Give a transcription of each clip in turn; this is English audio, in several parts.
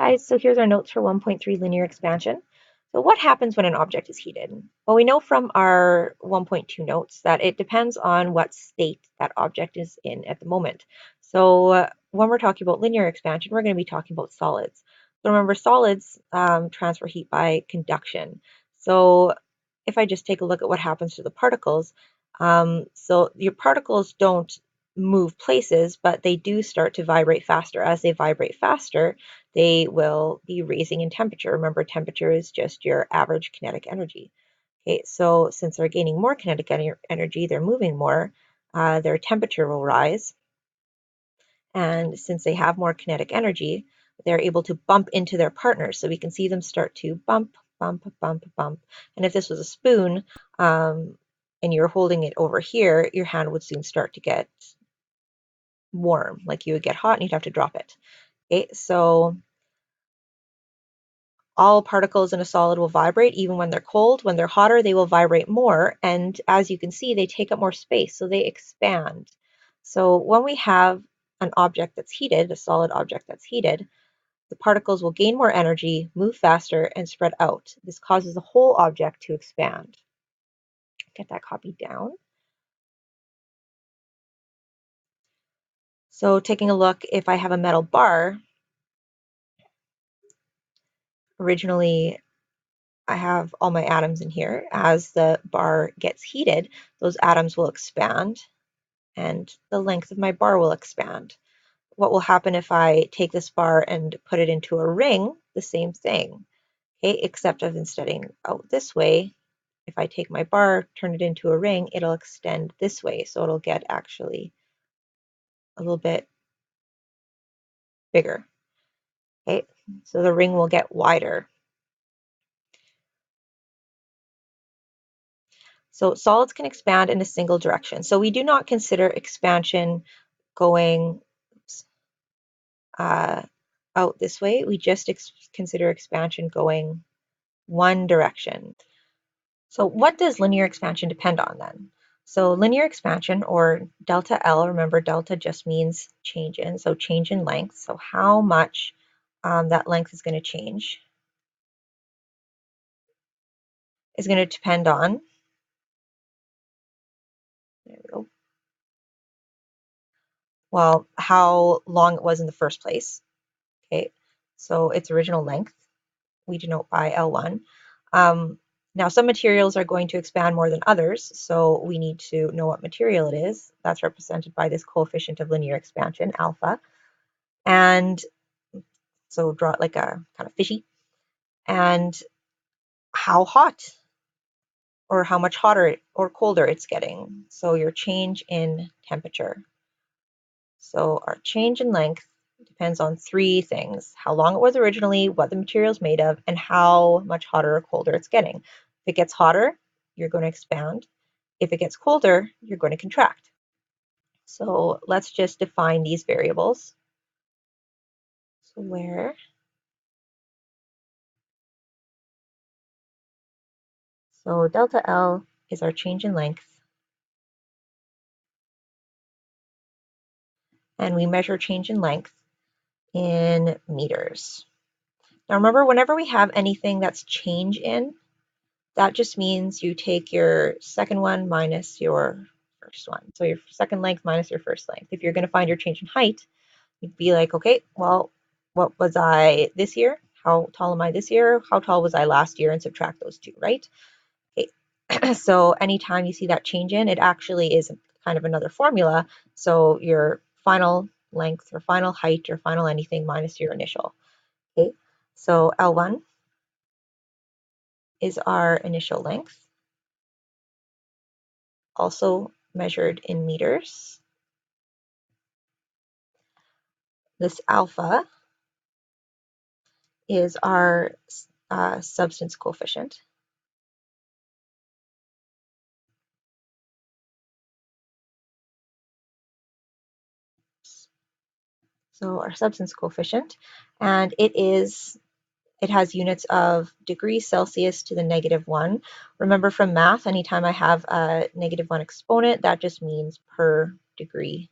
guys, so here's our notes for 1.3 linear expansion. So what happens when an object is heated? Well, we know from our 1.2 notes that it depends on what state that object is in at the moment. So when we're talking about linear expansion, we're going to be talking about solids. So remember, solids transfer heat by conduction. So if I just take a look at what happens to the particles, so your particles don't move places, but they do start to vibrate faster. As they vibrate faster, they will be raising in temperature. Remember, temperature is just your average kinetic energy. Okay, so since they're gaining more kinetic energy, they're moving more, their temperature will rise. And since they have more kinetic energy, they're able to bump into their partners. So we can see them start to bump, bump, bump, bump. And if this was a spoon and you're holding it over here, your hand would soon start to get warm, like you would get hot and you'd have to drop it. Okay, so all particles in a solid will vibrate even when they're cold. When they're hotter, they will vibrate more. And as you can see, they take up more space, so they expand. So when we have an object that's heated, a solid object that's heated, the particles will gain more energy, move faster, and spread out. This causes the whole object to expand. Get that copied down. So taking a look, if I have a metal bar, originally I have all my atoms in here. As the bar gets heated, those atoms will expand and the length of my bar will expand. What will happen if I take this bar and put it into a ring? The same thing, okay, except of instead of out this way, if I take my bar, turn it into a ring, it'll extend this way. So it'll get actually a little bit bigger, okay? So the ring will get wider. So solids can expand in a single direction. So we do not consider expansion going out this way. We just consider expansion going one direction. So what does linear expansion depend on then? So linear expansion, or delta L, remember delta just means change in, so change in length. So how much that length is going to change is going to depend on, there we go, well, how long it was in the first place. Okay, so its original length, we denote by L1. Now, some materials are going to expand more than others, so we need to know what material it is. That's represented by this coefficient of linear expansion, alpha. And so draw it like a kind of fishy. And how hot or how much hotter or colder it's getting. So your change in temperature. So our change in length depends on three things: how long it was originally, what the material is made of, and how much hotter or colder it's getting. If it gets hotter, you're going to expand. If it gets colder, you're going to contract. So let's just define these variables. So delta L is our change in length, and we measure change in length in meters. Now remember, whenever we have anything that's change in, that just means you take your second one minus your first one. So your second length minus your first length. If you're going to find your change in height, you'd be like, okay, well, what was I this year? How tall am I this year? How tall was I last year? And subtract those two, right? Okay. So anytime you see that change in, it actually is kind of another formula. So your final length or final height or final anything minus your initial. Okay. So L1 is our initial length, also measured in meters. This alpha is our substance coefficient. So our substance coefficient, and it has units of degrees Celsius to the -1. Remember from math, anytime I have a -1 exponent, that just means per degree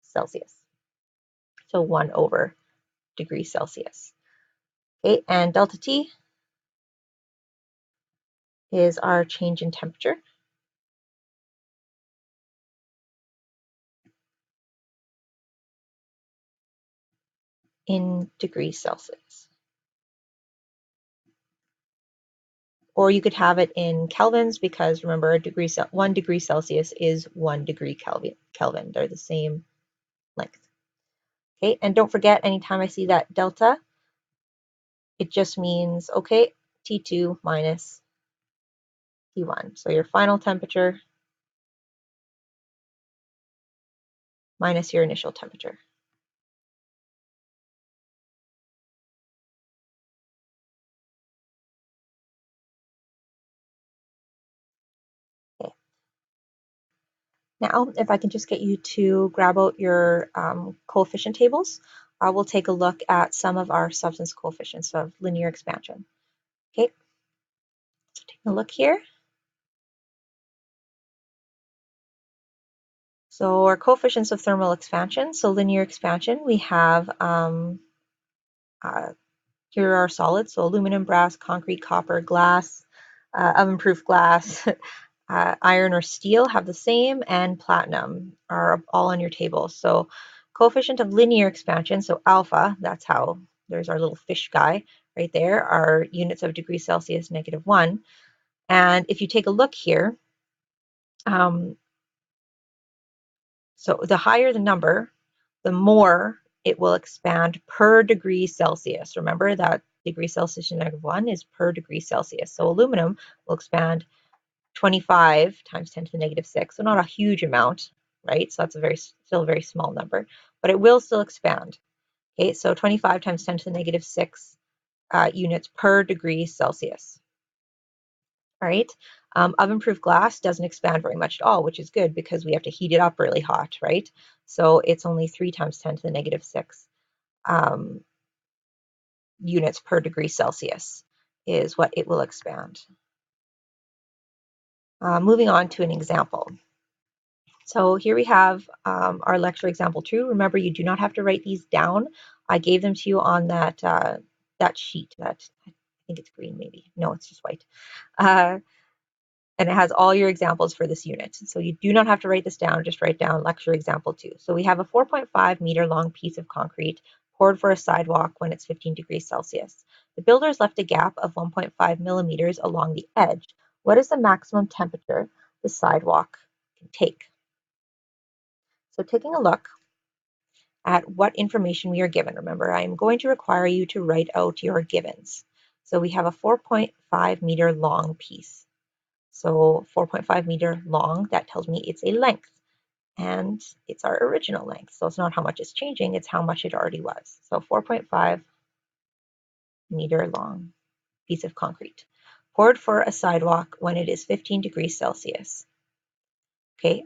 Celsius. So 1 over degrees Celsius. Okay, and delta T is our change in temperature in degrees Celsius. Or you could have it in kelvins, because remember, 1 degree Celsius is 1 degree Kelvin. They're the same length. Okay, and don't forget, anytime I see that delta, it just means, okay, T2 minus T1. So your final temperature minus your initial temperature. Okay. Now, if I can just get you to grab out your coefficient tables, we'll take a look at some of our substance coefficients of linear expansion. Okay, so taking a look here. So our coefficients of thermal expansion, so linear expansion, we have here are solids, so aluminum, brass, concrete, copper, glass, oven-proof glass, iron or steel have the same, and platinum are all on your table. So coefficient of linear expansion, so alpha, that's how, there's our little fish guy right there, are units of degrees Celsius -1. And if you take a look here, so the higher the number, the more it will expand per degree Celsius. Remember that degree Celsius to -1 is per degree Celsius. So aluminum will expand 25 times 10 to the -6, so not a huge amount, right? So that's still a very small number, but it will still expand. Okay, so 25 times 10 to the -6 units per degree Celsius. All right. Oven-proof glass doesn't expand very much at all, which is good because we have to heat it up really hot, right? So it's only 3 times 10 to the -6 units per degree Celsius is what it will expand. Moving on to an example. So here we have our lecture example 2. Remember, you do not have to write these down. I gave them to you on that that sheet. That, I think it's green, maybe. No, it's just white. And it has all your examples for this unit. So you do not have to write this down, just write down lecture example 2. So we have a 4.5 meter long piece of concrete poured for a sidewalk when it's 15 degrees Celsius. The builders left a gap of 1.5 millimeters along the edge. What is the maximum temperature the sidewalk can take? So taking a look at what information we are given. Remember, I'm going to require you to write out your givens. So we have a 4.5 meter long piece. So 4.5 meter long, that tells me it's a length. And it's our original length. So it's not how much it's changing, it's how much it already was. So 4.5 meter long piece of concrete poured for a sidewalk when it is 15 degrees Celsius. Okay,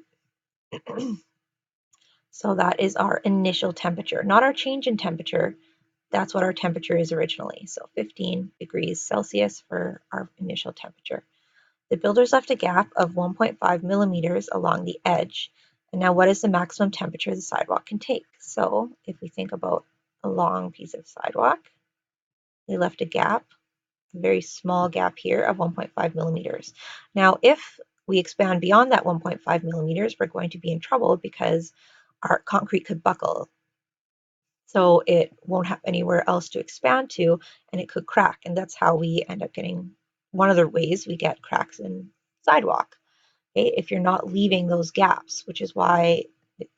so that is our initial temperature, not our change in temperature. That's what our temperature is originally. So 15 degrees Celsius for our initial temperature. The builders left a gap of 1.5 millimeters along the edge. And now what is the maximum temperature the sidewalk can take? So if we think about a long piece of sidewalk, they left a gap, a very small gap here of 1.5 millimeters. Now if we expand beyond that 1.5 millimeters, we're going to be in trouble because our concrete could buckle. So it won't have anywhere else to expand to, and it could crack. And that's how we end up getting, one of the ways we get cracks in sidewalk. Okay? If you're not leaving those gaps, which is why,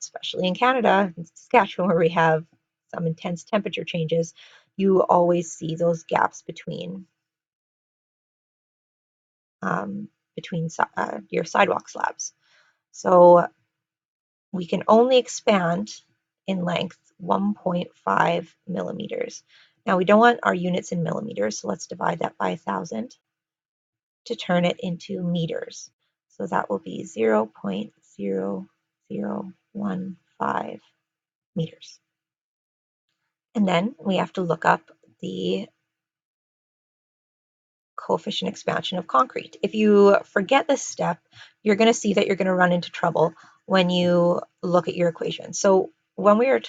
especially in Canada, in Saskatchewan, where we have some intense temperature changes, you always see those gaps between your sidewalk slabs. So we can only expand in length 1.5 millimeters. Now we don't want our units in millimeters, so let's divide that by 1,000 to turn it into meters. So that will be 0.0015 meters. And then we have to look up the coefficient expansion of concrete. If you forget this step, you're going to see that you're going to run into trouble when you look at your equation. So when we were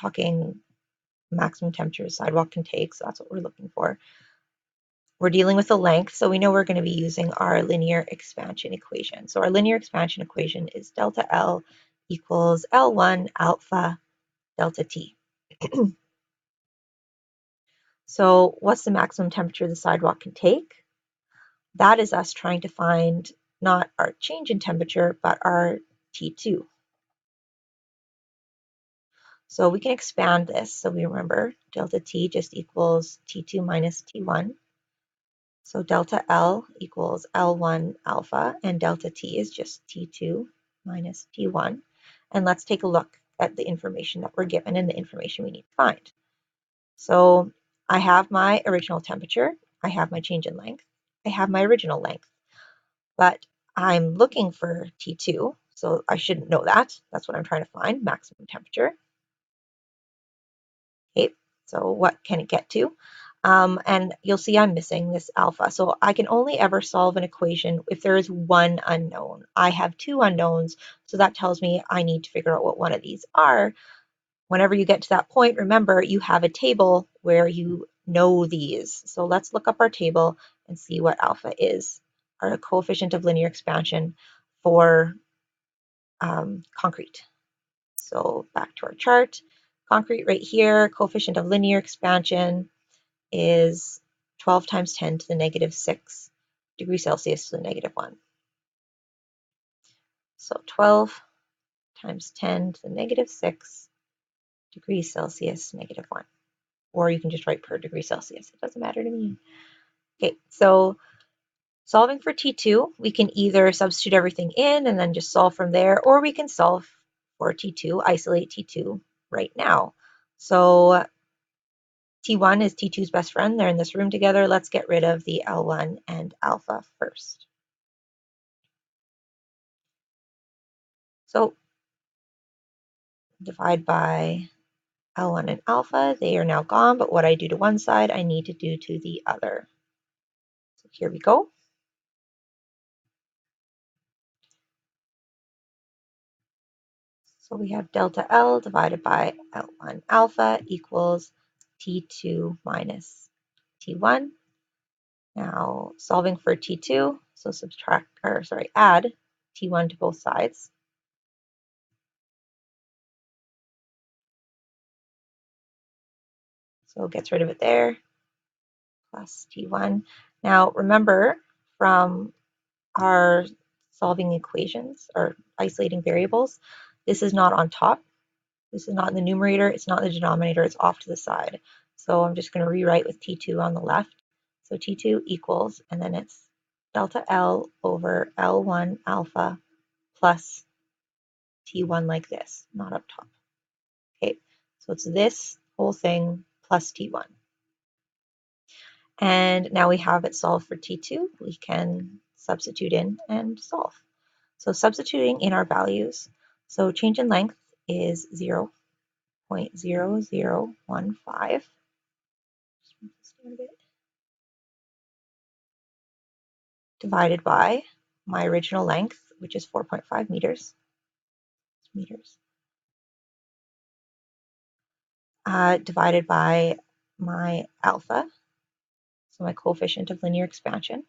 talking maximum temperature the sidewalk can take, so that's what we're looking for. We're dealing with the length, so we know we're going to be using our linear expansion equation. So our linear expansion equation is delta L equals L1 alpha delta T. So what's the maximum temperature the sidewalk can take? That is us trying to find not our change in temperature, but our T2. So we can expand this. So we remember delta T just equals T2 minus T1. So delta L equals L1 alpha, and delta T is just T2 minus T1. And let's take a look at the information that we're given and the information we need to find. So I have my original temperature, I have my change in length, I have my original length, but I'm looking for T2, so I shouldn't know that. That's what I'm trying to find, maximum temperature. Okay, so what can it get to? And you'll see I'm missing this alpha. So I can only ever solve an equation if there is one unknown. I have two unknowns, so that tells me I need to figure out what one of these are. Whenever you get to that point, remember you have a table where you know these. So let's look up our table and see what alpha is, our coefficient of linear expansion for concrete. So back to our chart. Concrete right here, coefficient of linear expansion is 12 times 10 to the negative 6 degrees Celsius to the negative 1. So 12 times 10 to the negative 6 degrees Celsius, negative 1. Or you can just write per degree Celsius. It doesn't matter to me. Okay, so solving for T2, we can either substitute everything in and then just solve from there, or we can solve for T2, isolate T2 right now. So T1 is T2's best friend. They're in this room together. Let's get rid of the L1 and alpha first. So divide by L1 and alpha. They are now gone, but what I do to one side, I need to do to the other. So here we go. So we have delta L divided by L1 alpha equals T2 minus T1. Now solving for T2, so add T1 to both sides. So it gets rid of it there, plus T1. Now remember from our solving equations or isolating variables, this is not on top. This is not in the numerator, it's not in the denominator, it's off to the side. So I'm just going to rewrite with T2 on the left. So T2 equals, and then it's delta L over L1 alpha plus T1 like this, not up top. Okay, so it's this whole thing plus T1. And now we have it solved for T2, we can substitute in and solve. So substituting in our values, so change in length is 0.0015. Divided by my original length, which is 4.5 meters, divided by my alpha, so my coefficient of linear expansion,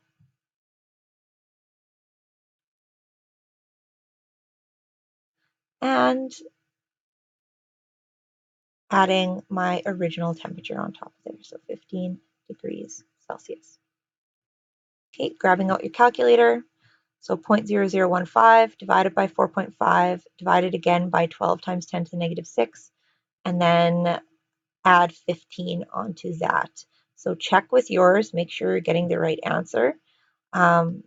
and adding my original temperature on top of there, so 15 degrees Celsius. Okay, grabbing out your calculator, so 0.0015 divided by 4.5, divided again by 12 times 10 to the negative 6, and then add 15 onto that. So check with yours, make sure you're getting the right answer. You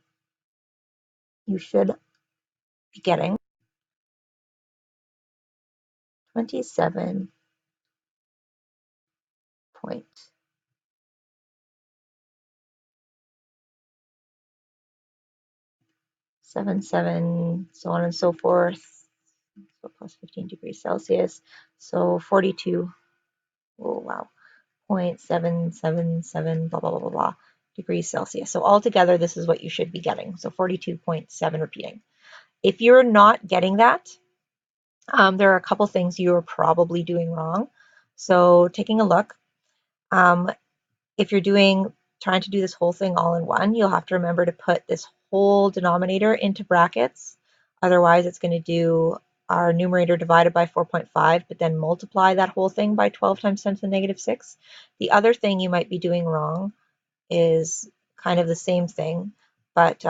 should be getting 27.77, so on and so forth. So plus 15 degrees Celsius. So 42, oh wow, 0.777, blah, blah, blah, blah, blah, degrees Celsius. So altogether, this is what you should be getting. So 42.7 repeating. If you're not getting that, there are a couple things you are probably doing wrong. So taking a look, if you're trying to do this whole thing all in one, you'll have to remember to put this whole denominator into brackets. Otherwise, it's going to do our numerator divided by 4.5, but then multiply that whole thing by 12 times 10 to the negative 6. The other thing you might be doing wrong is kind of the same thing, but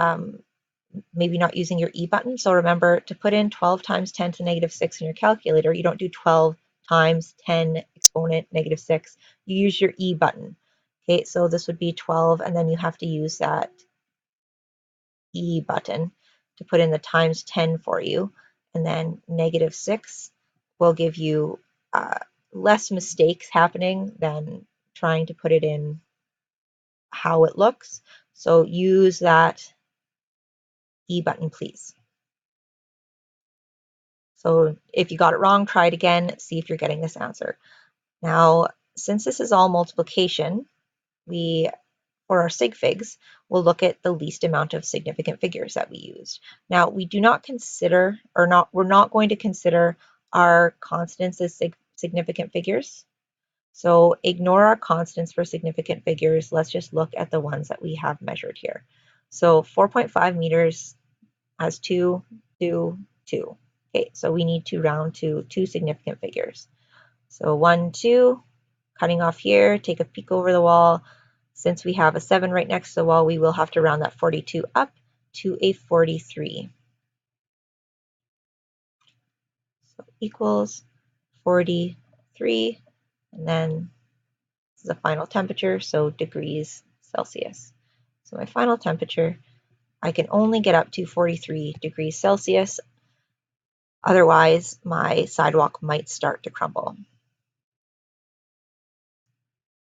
maybe not using your E button. So remember to put in 12 times 10 to the negative 6 in your calculator. You don't do 12 times 10 exponent negative 6. You use your E button. Okay, so this would be 12, and then you have to use that E button to put in the times 10 for you. And then negative 6 will give you less mistakes happening than trying to put it in how it looks. So use that E button, please. So if you got it wrong, try it again, see if you're getting this answer. Now, since this is all multiplication, for our sig figs, we'll look at the least amount of significant figures that we used. Now, we do not consider, we're not going to consider our constants as significant figures. So ignore our constants for significant figures. Let's just look at the ones that we have measured here. So 4.5 meters has 2, 2, 2. Okay, so we need to round to 2 significant figures. So 1, 2, cutting off here, take a peek over the wall. Since we have a 7 right next to the wall, we will have to round that 42 up to a 43. So equals 43, and then this is a final temperature, so degrees Celsius. So my final temperature, I can only get up to 43 degrees Celsius. Otherwise, my sidewalk might start to crumble.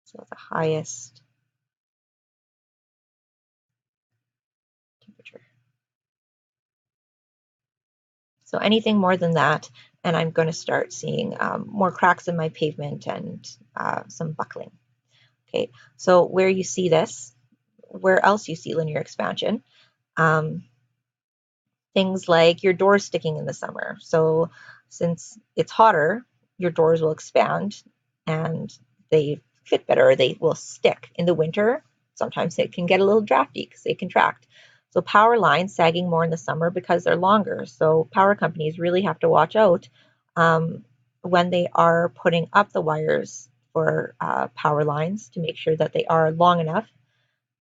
So the highest temperature. So anything more than that, and I'm going to start seeing more cracks in my pavement and some buckling. Okay, so where you see this, where else you see linear expansion, things like your doors sticking in the summer. So since it's hotter, your doors will expand and they fit better, they will stick. In the winter, sometimes they can get a little drafty because they contract. So power lines sagging more in the summer because they're longer. So power companies really have to watch out when they are putting up the wires for power lines to make sure that they are long enough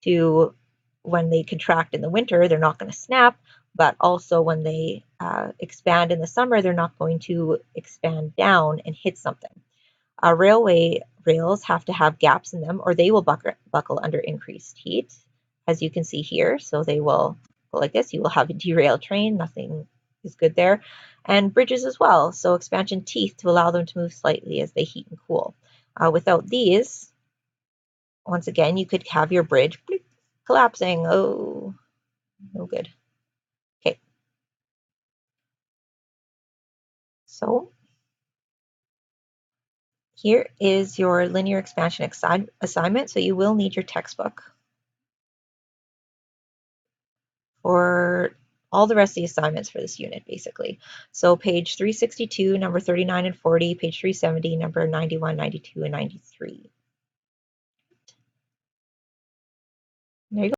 to, when they contract in the winter, they're not going to snap, but also when they expand in the summer, they're not going to expand down and hit something. Railway rails have to have gaps in them or they will buckle under increased heat, as you can see here. So they will go like this. You will have a derailed train. Nothing is good there. And bridges as well. So expansion teeth to allow them to move slightly as they heat and cool. Without these, once again, you could have your bridge collapsing. Oh, no good. Okay. So here is your linear expansion assignment. So you will need your textbook for all the rest of the assignments for this unit, basically. So page 362, number 39 and 40, page 370, number 91, 92, and 93. There you go.